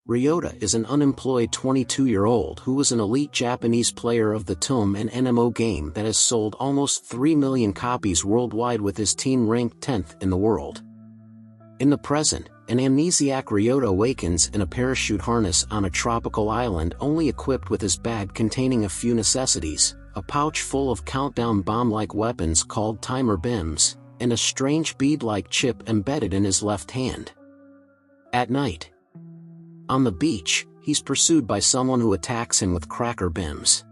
Ryota is an unemployed 22-year-old who was an elite Japanese player of the Btooom, an MMO game that has sold almost 3 million copies worldwide, with his team ranked 10th in the world. In the present, an amnesiac Ryota awakens in a parachute harness on a tropical island, only equipped with his bag containing a few necessities, a pouch full of countdown bomb-like weapons called timer bims, and a strange bead-like chip embedded in his left hand. At night, on the beach, he's pursued by someone who attacks him with cracker bims.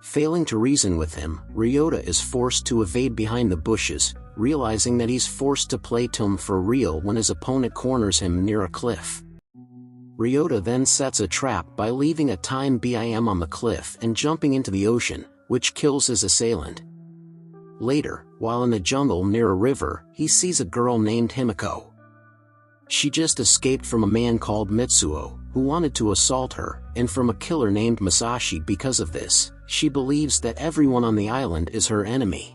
Failing to reason with him, Ryota is forced to evade behind the bushes, realizing that he's forced to play Btooom for real when his opponent corners him near a cliff. Ryota then sets a trap by leaving a time BIM on the cliff and jumping into the ocean, which kills his assailant. Later, while in the jungle near a river, he sees a girl named Himiko. She just escaped from a man called Mitsuo, who wanted to assault her, and from a killer named Masashi. Because of this, she believes that everyone on the island is her enemy.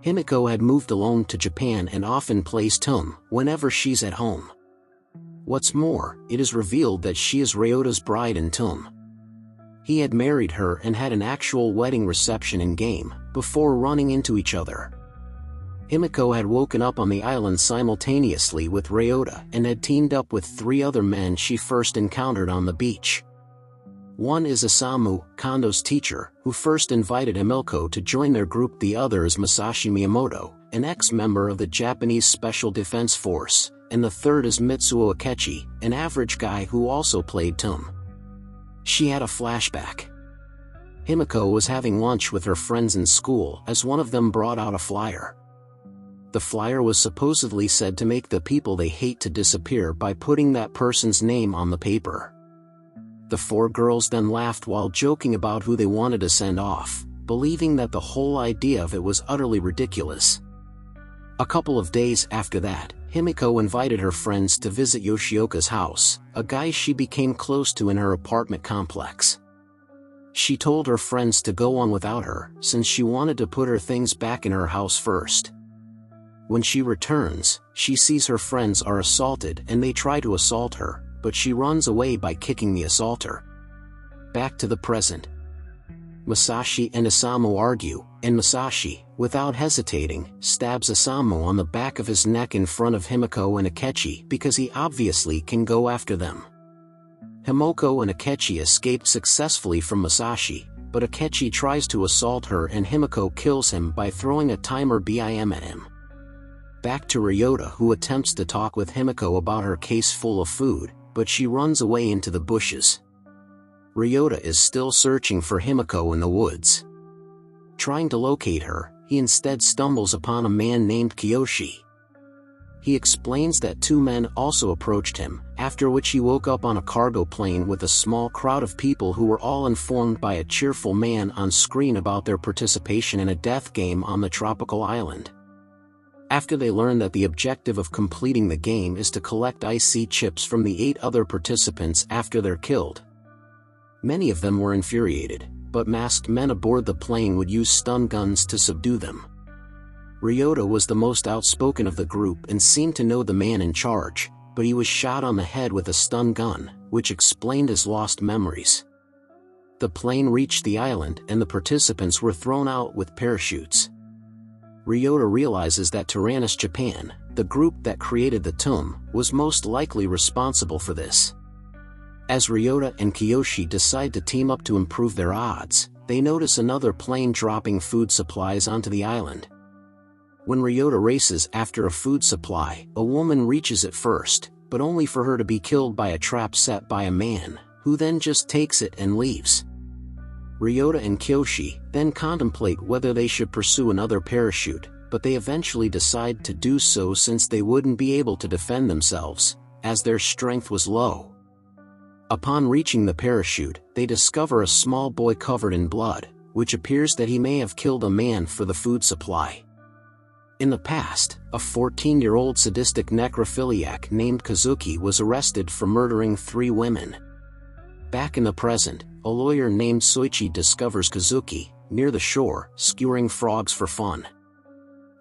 Himiko had moved alone to Japan and often plays Btooom whenever she's at home. What's more, it is revealed that she is Ryota's bride in Btooom. He had married her and had an actual wedding reception in-game, before running into each other. Himiko had woken up on the island simultaneously with Ryota and had teamed up with 3 other men she first encountered on the beach. One is Isamu, Kondo's teacher, who first invited Himiko to join their group. The other is Masashi Miyamoto, an ex-member of the Japanese Special Defense Force, and the third is Mitsuo Akechi, an average guy who also played Btooom. She had a flashback. Himiko was having lunch with her friends in school as one of them brought out a flyer. The flyer was supposedly said to make the people they hate to disappear by putting that person's name on the paper. The 4 girls then laughed while joking about who they wanted to send off, believing that the whole idea of it was utterly ridiculous. A couple of days after that, Himiko invited her friends to visit Yoshioka's house, a guy she became close to in her apartment complex. She told her friends to go on without her, since she wanted to put her things back in her house first. When she returns, she sees her friends are assaulted and they try to assault her, but she runs away by kicking the assaulter. Back to the present. Masashi and Isamu argue, and Masashi, without hesitating, stabs Isamu on the back of his neck in front of Himiko and Akechi because he obviously can go after them. Himiko and Akechi escaped successfully from Masashi, but Akechi tries to assault her and Himiko kills him by throwing a timer BIM at him. Back to Ryota, who attempts to talk with Himiko about her case full of food, but she runs away into the bushes. Ryota is still searching for Himiko in the woods. Trying to locate her, he instead stumbles upon a man named Kiyoshi. He explains that 2 men also approached him, after which he woke up on a cargo plane with a small crowd of people who were all informed by a cheerful man on screen about their participation in a death game on the tropical island. After they learn that the objective of completing the game is to collect IC chips from the 8 other participants after they're killed. Many of them were infuriated, but masked men aboard the plane would use stun guns to subdue them. Ryota was the most outspoken of the group and seemed to know the man in charge, but he was shot on the head with a stun gun, which explained his lost memories. The plane reached the island and the participants were thrown out with parachutes. Ryota realizes that Tyrannus Japan, the group that created the Btooom, was most likely responsible for this. As Ryota and Kiyoshi decide to team up to improve their odds, they notice another plane dropping food supplies onto the island. When Ryota races after a food supply, a woman reaches it first, but only for her to be killed by a trap set by a man, who then just takes it and leaves. Ryota and Kiyoshi then contemplate whether they should pursue another parachute, but they eventually decide to do so since they wouldn't be able to defend themselves, as their strength was low. Upon reaching the parachute, they discover a small boy covered in blood, which appears that he may have killed a man for the food supply. In the past, a 14-year-old sadistic necrophiliac named Kazuki was arrested for murdering 3 women. Back in the present, a lawyer named Soichi discovers Kazuki, near the shore, skewering frogs for fun.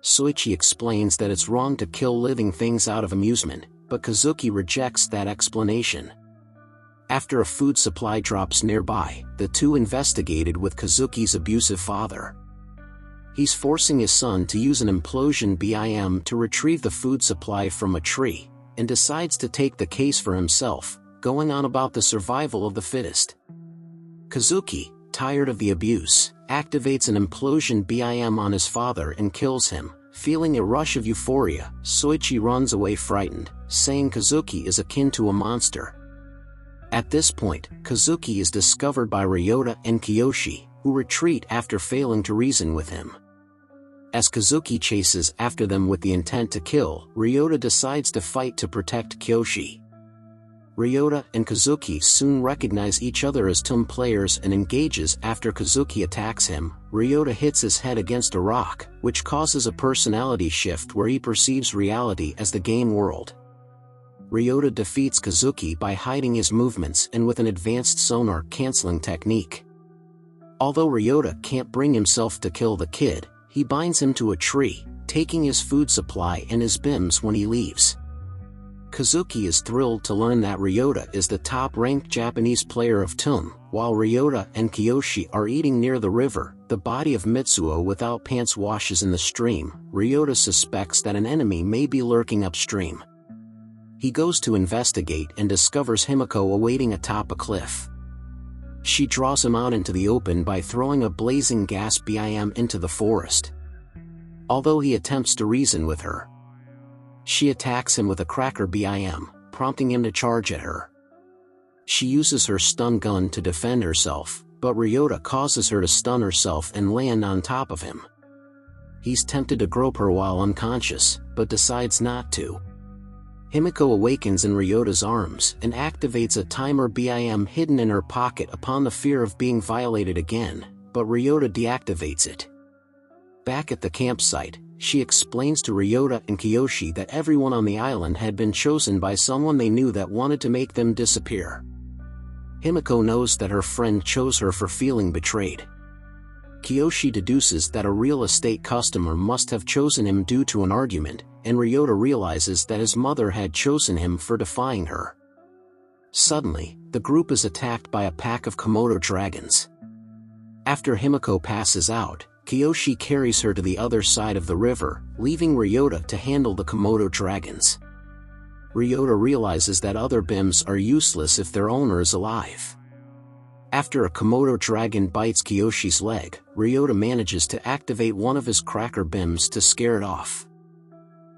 Soichi explains that it's wrong to kill living things out of amusement, but Kazuki rejects that explanation. After a food supply drops nearby, the two investigated with Kazuki's abusive father. He's forcing his son to use an implosion Btooom to retrieve the food supply from a tree, and decides to take the case for himself, going on about the survival of the fittest. Kazuki, tired of the abuse, activates an implosion Btooom on his father and kills him. Feeling a rush of euphoria, Soichi runs away frightened, saying Kazuki is akin to a monster. At this point, Kazuki is discovered by Ryota and Kiyoshi, who retreat after failing to reason with him. As Kazuki chases after them with the intent to kill, Ryota decides to fight to protect Kiyoshi. Ryota and Kazuki soon recognize each other as Btooom players and engages after Kazuki attacks him. Ryota hits his head against a rock, which causes a personality shift where he perceives reality as the game world. Ryota defeats Kazuki by hiding his movements and with an advanced sonar canceling technique. Although Ryota can't bring himself to kill the kid, he binds him to a tree, taking his food supply and his BIMs when he leaves. Kazuki is thrilled to learn that Ryota is the top-ranked Japanese player of Btooom. While Ryota and Kiyoshi are eating near the river, the body of Mitsuo without pants washes in the stream. Ryota suspects that an enemy may be lurking upstream. He goes to investigate and discovers Himiko awaiting atop a cliff. She draws him out into the open by throwing a blazing gas Btooom into the forest. Although he attempts to reason with her, she attacks him with a cracker Btooom, prompting him to charge at her. She uses her stun gun to defend herself, but Ryota causes her to stun herself and land on top of him. He's tempted to grope her while unconscious, but decides not to. Himiko awakens in Ryota's arms and activates a timer Btooom hidden in her pocket upon the fear of being violated again, but Ryota deactivates it. Back at the campsite, she explains to Ryota and Kiyoshi that everyone on the island had been chosen by someone they knew that wanted to make them disappear. Himiko knows that her friend chose her for feeling betrayed. Kiyoshi deduces that a real estate customer must have chosen him due to an argument, and Ryota realizes that his mother had chosen him for defying her. Suddenly, the group is attacked by a pack of Komodo dragons. After Himiko passes out, Kiyoshi carries her to the other side of the river, leaving Ryota to handle the Komodo dragons. Ryota realizes that other BIMs are useless if their owner is alive. After a Komodo dragon bites Kiyoshi's leg, Ryota manages to activate one of his cracker BIMs to scare it off.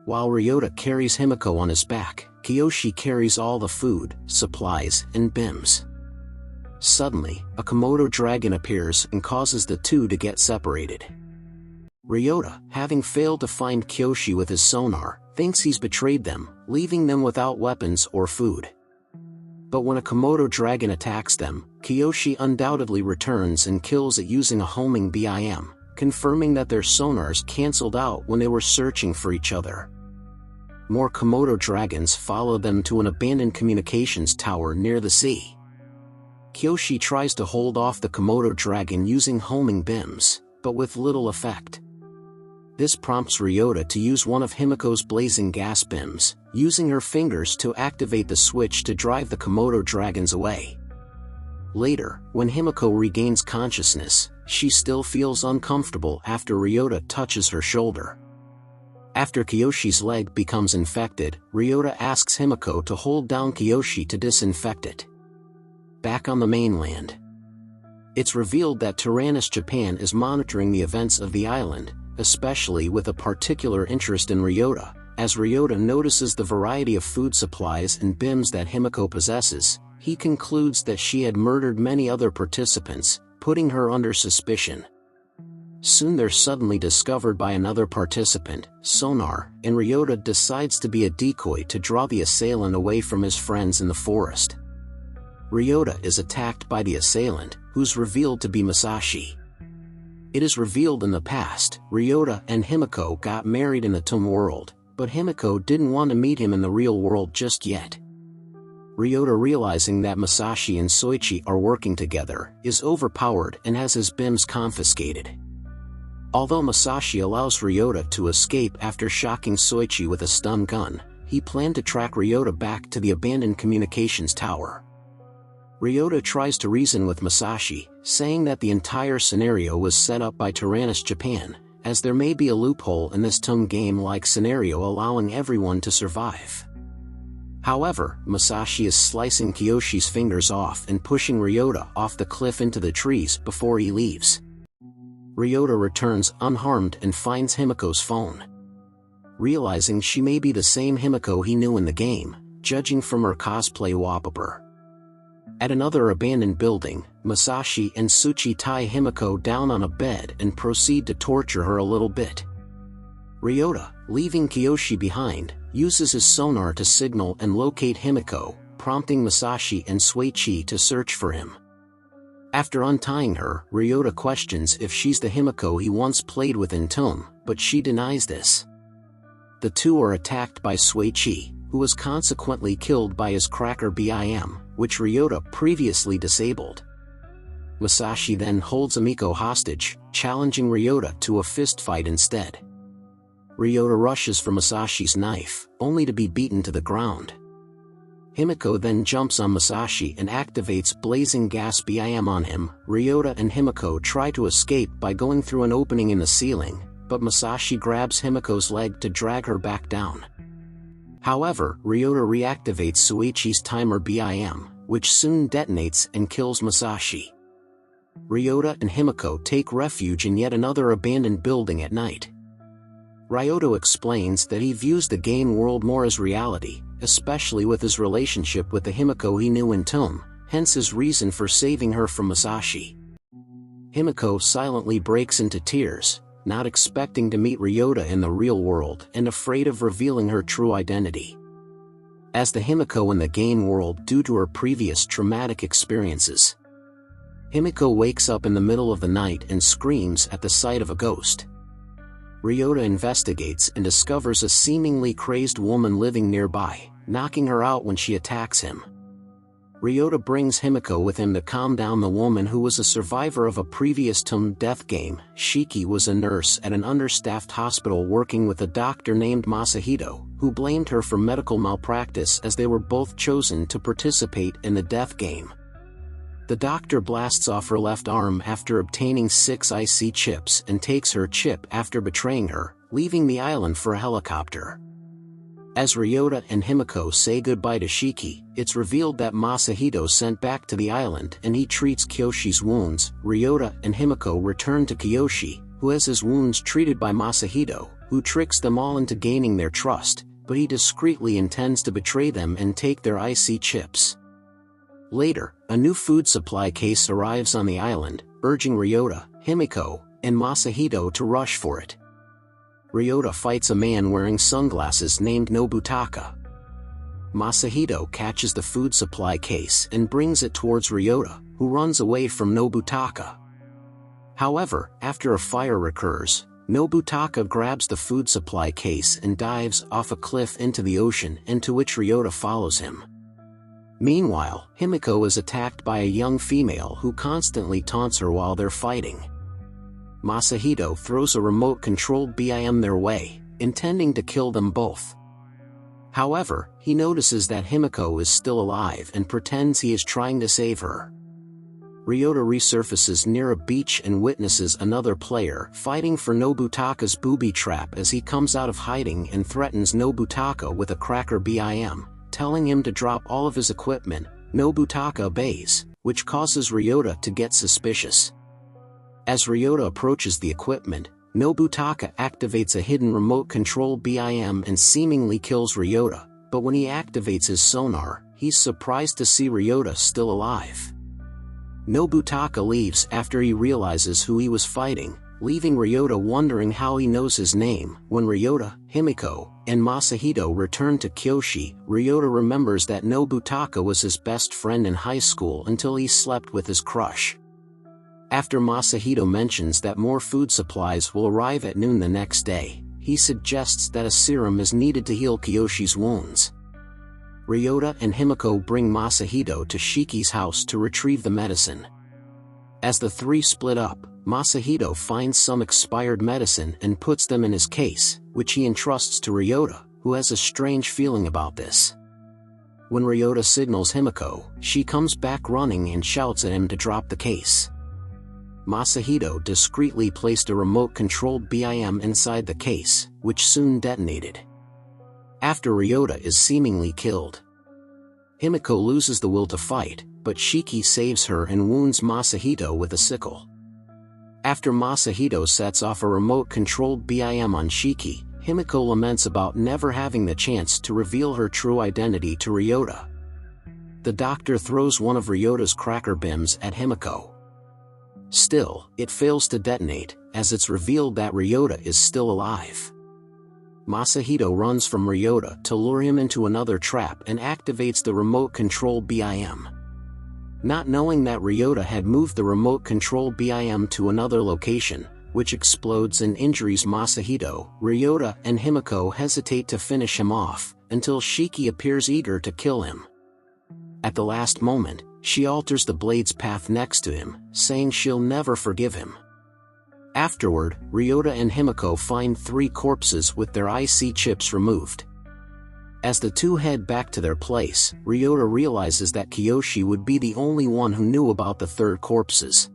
While Ryota carries Himiko on his back, Kiyoshi carries all the food, supplies, and BIMs. Suddenly, a Komodo dragon appears and causes the two to get separated. Ryota, having failed to find Kiyoshi with his sonar, thinks he's betrayed them, leaving them without weapons or food. But when a Komodo dragon attacks them, Kiyoshi undoubtedly returns and kills it using a homing Btooom, confirming that their sonars cancelled out when they were searching for each other. More Komodo dragons follow them to an abandoned communications tower near the sea. Kiyoshi tries to hold off the Komodo dragon using homing BIMs, but with little effect. This prompts Ryota to use one of Himiko's blazing gas BIMs, using her fingers to activate the switch to drive the Komodo dragons away. Later, when Himiko regains consciousness, she still feels uncomfortable after Ryota touches her shoulder. After Kiyoshi's leg becomes infected, Ryota asks Himiko to hold down Kiyoshi to disinfect it. Back on the mainland, it's revealed that Tyrannus Japan is monitoring the events of the island, especially with a particular interest in Ryota. As Ryota notices the variety of food supplies and BIMs that Himiko possesses, he concludes that she had murdered many other participants, putting her under suspicion. Soon they're suddenly discovered by another participant, Sonar, and Ryota decides to be a decoy to draw the assailant away from his friends in the forest. Ryota is attacked by the assailant, who's revealed to be Masashi. It is revealed in the past, Ryota and Himiko got married in the Btooom world, but Himiko didn't want to meet him in the real world just yet. Ryota, realizing that Masashi and Soichi are working together, is overpowered and has his BIMs confiscated. Although Masashi allows Ryota to escape after shocking Soichi with a stun gun, he planned to track Ryota back to the abandoned communications tower. Ryota tries to reason with Masashi, saying that the entire scenario was set up by Tyrannus Japan, as there may be a loophole in this Btooom game-like scenario allowing everyone to survive. However, Masashi is slicing Kiyoshi's fingers off and pushing Ryota off the cliff into the trees before he leaves. Ryota returns unharmed and finds Himiko's phone. Realizing she may be the same Himiko he knew in the game, judging from her cosplay wallpaper. At another abandoned building, Masashi and Tsuchi tie Himiko down on a bed and proceed to torture her a little bit. Ryota, leaving Kiyoshi behind, uses his sonar to signal and locate Himiko, prompting Masashi and Tsuchi to search for him. After untying her, Ryota questions if she's the Himiko he once played with in Btooom, but she denies this. The two are attacked by Tsuchi, who was consequently killed by his cracker Btooom, which Ryota previously disabled. Masashi then holds Himiko hostage, challenging Ryota to a fistfight instead. Ryota rushes for Masashi's knife, only to be beaten to the ground. Himiko then jumps on Masashi and activates blazing gas Btooom on him. Ryota and Himiko try to escape by going through an opening in the ceiling, but Masashi grabs Himiko's leg to drag her back down. However, Ryota reactivates Tsuchi's timer Btooom, which soon detonates and kills Masashi. Ryota and Himiko take refuge in yet another abandoned building at night. Ryota explains that he views the game world more as reality, especially with his relationship with the Himiko he knew in Btooom, hence his reason for saving her from Masashi. Himiko silently breaks into tears, not expecting to meet Ryota in the real world and afraid of revealing her true identity. As the Himiko in the game world due to her previous traumatic experiences. Himiko wakes up in the middle of the night and screams at the sight of a ghost. Ryota investigates and discovers a seemingly crazed woman living nearby, knocking her out when she attacks him. Ryota brings Himiko with him to calm down the woman who was a survivor of a previous Btooom death game. Shiki was a nurse at an understaffed hospital working with a doctor named Masahito, who blamed her for medical malpractice as they were both chosen to participate in the death game. The doctor blasts off her left arm after obtaining 6 IC chips and takes her chip after betraying her, leaving the island for a helicopter. As Ryota and Himiko say goodbye to Shiki, it's revealed that Masahito sent back to the island and he treats Kiyoshi's wounds. Ryota and Himiko return to Kiyoshi, who has his wounds treated by Masahito, who tricks them all into gaining their trust, but he discreetly intends to betray them and take their IC chips. Later, a new food supply case arrives on the island, urging Ryota, Himiko, and Masahito to rush for it. Ryota fights a man wearing sunglasses named Nobutaka. Masahito catches the food supply case and brings it towards Ryota, who runs away from Nobutaka. However, after a fire occurs, Nobutaka grabs the food supply case and dives off a cliff into the ocean, into which Ryota follows him. Meanwhile, Himiko is attacked by a young female who constantly taunts her while they're fighting. Masahito throws a remote-controlled Btooom their way, intending to kill them both. However, he notices that Himiko is still alive and pretends he is trying to save her. Ryota resurfaces near a beach and witnesses another player fighting for Nobutaka's booby trap as he comes out of hiding and threatens Nobutaka with a cracker Btooom, telling him to drop all of his equipment. Nobutaka obeys, which causes Ryota to get suspicious. As Ryota approaches the equipment, Nobutaka activates a hidden remote-controlled Btooom and seemingly kills Ryota, but when he activates his sonar, he's surprised to see Ryota still alive. Nobutaka leaves after he realizes who he was fighting, leaving Ryota wondering how he knows his name. When Ryota, Himiko, and Masahito return to Kiyoshi, Ryota remembers that Nobutaka was his best friend in high school until he slept with his crush. After Masahito mentions that more food supplies will arrive at noon the next day, he suggests that a serum is needed to heal Kiyoshi's wounds. Ryota and Himiko bring Masahito to Shiki's house to retrieve the medicine. As the three split up, Masahito finds some expired medicine and puts them in his case, which he entrusts to Ryota, who has a strange feeling about this. When Ryota signals Himiko, she comes back running and shouts at him to drop the case. Masahito discreetly placed a remote-controlled BIM inside the case, which soon detonated. After Ryota is seemingly killed, Himiko loses the will to fight, but Shiki saves her and wounds Masahito with a sickle. After Masahito sets off a remote-controlled BIM on Shiki, Himiko laments about never having the chance to reveal her true identity to Ryota. The doctor throws one of Ryota's cracker BIMs at Himiko. Still, it fails to detonate, as it's revealed that Ryota is still alive. Masahito runs from Ryota to lure him into another trap and activates the remote control BIM. Not knowing that Ryota had moved the remote control BIM to another location, which explodes and injures Masahito, Ryota and Himiko hesitate to finish him off, until Shiki appears eager to kill him. At the last moment, she alters the blade's path next to him, saying she'll never forgive him. Afterward, Ryota and Himiko find 3 corpses with their IC chips removed. As the two head back to their place, Ryota realizes that Kiyoshi would be the only one who knew about the 3rd corpses.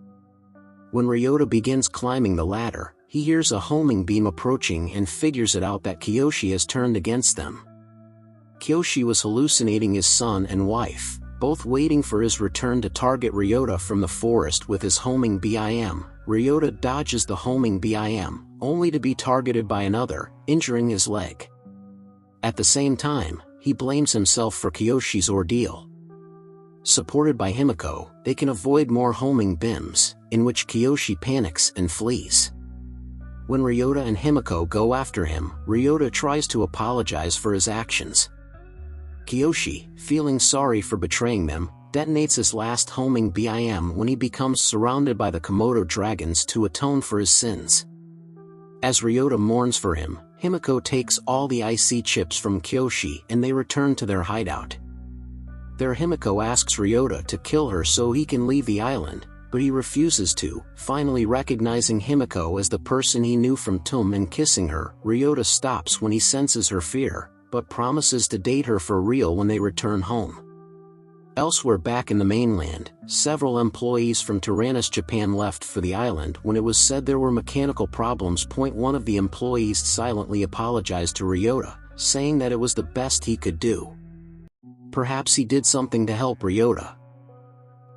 When Ryota begins climbing the ladder, he hears a homing beam approaching and figures it out that Kiyoshi has turned against them. Kiyoshi was hallucinating his son and wife, both waiting for his return to target Ryota from the forest with his homing BIM. Ryota dodges the homing BIM, only to be targeted by another, injuring his leg. At the same time, he blames himself for Kiyoshi's ordeal. Supported by Himiko, they can avoid more homing BIMs, in which Kiyoshi panics and flees. When Ryota and Himiko go after him, Ryota tries to apologize for his actions. Kiyoshi, feeling sorry for betraying them, detonates his last homing BIM when he becomes surrounded by the Komodo dragons to atone for his sins. As Ryota mourns for him, Himiko takes all the IC chips from Kiyoshi and they return to their hideout. There Himiko asks Ryota to kill her so he can leave the island, but he refuses to, finally recognizing Himiko as the person he knew from Btooom and kissing her. Ryota stops when he senses her fear, but promises to date her for real when they return home. Elsewhere back in the mainland, several employees from Tyrannus Japan left for the island when it was said there were mechanical problems. One of the employees silently apologized to Ryota, saying that it was the best he could do. Perhaps he did something to help Ryota.